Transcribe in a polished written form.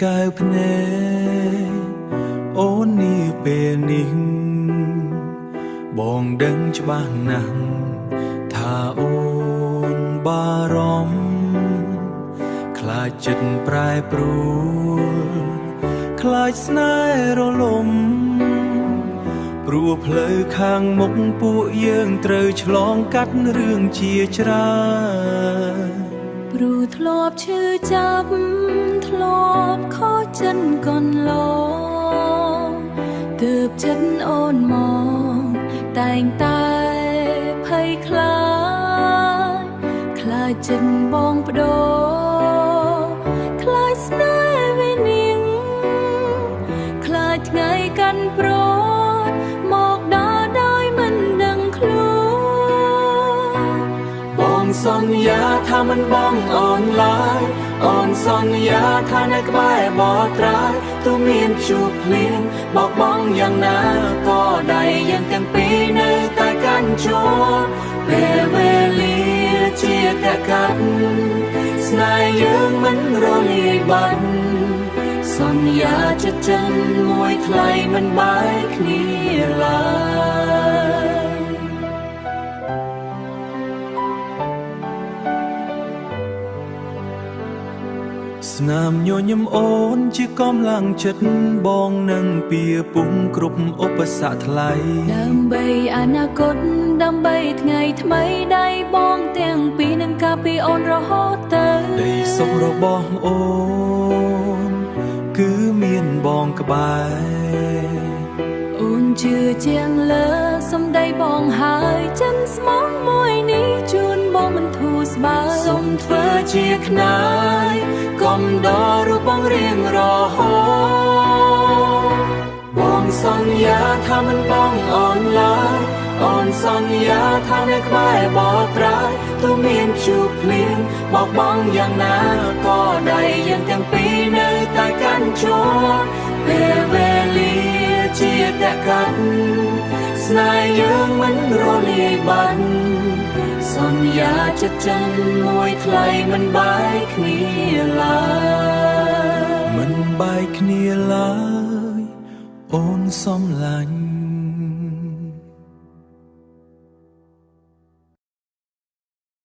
កៅភ្នែកអូននេះពេលនេះបងដឹងច្បាស់ណាស់ថាអូនបារម្ភខ្លាចចិត្តប្រែប្រួលខ្លាចស្នេហ៍រលំព្រោះផ្លូវខាងមុខពួកយើងត្រូវឆ្លងកាត់រឿងជាច្រើនព្រោះធ្លាប់ឈឺចាប់ធ្លាប់ខកចិត្តកន្លងទើបចិត្តអូនមកតែងតែភ័យខ្លាចខ្លាចចិត្តបងបដូរខ្លាចស្នេហ៍វិនាងខ្លាចថ្ងៃកាន់ប្រត់មកដល់ដោយមិនដឹងខ្លួនបងសន្យាថាមិនបងអូនឡើយអូនសន្យាថានៅក្បែរបត្រាយទោះមានព្យុះភ្លៀងបោកបង់យ៉ាងណាក៏ដៃយើងទាំងពីរនៅតែកាន់ជួបពេលវេលាជាតែកាត់ស្នេហ៍យើងមិនរលាយបាត់សន្យាចិត្តចិនមួយថ្លៃមិនបែកគ្នាឡើយស្នាមញញឹមអូនជាកម្លាំងចិត្តបងនឹងពៀពុំគ្រប់ឧបសគ្គថ្លៃដើម្បីអនាគតដើម្បីថ្ងៃថ្មីដៃបងទាំងពីរនឹងការពីអូនរហូតទៅដីសុខរបស់អូនគឺមានបងក្បែរអូនជឿជាងលើសំដីបងហើយចិនស្មងមួយនេះជូនបងមិនធូរស្បើយសូមធ្វើជាខ្នាយកុំដល់រូបបងរៀងរហូតបងសន្យាថាមិនបងអូនឡើយអូនសន្យាថានៅក្បែរបត្រាយទោះមានព្យុះភ្លៀងបោកបង់យ៉ាងណាក៏ដៃយើងទាំងពីរនៅតែកាន់ជួបពេលវេលាជាតែកាត់ស្នេហ៍យើងមិនរលាយបាត់សន្យាចិត្តចិនមួយថ្លៃមិនបែកគ្នាឡើយមិនបែកគ្នាឡើយអូនសំឡាញ់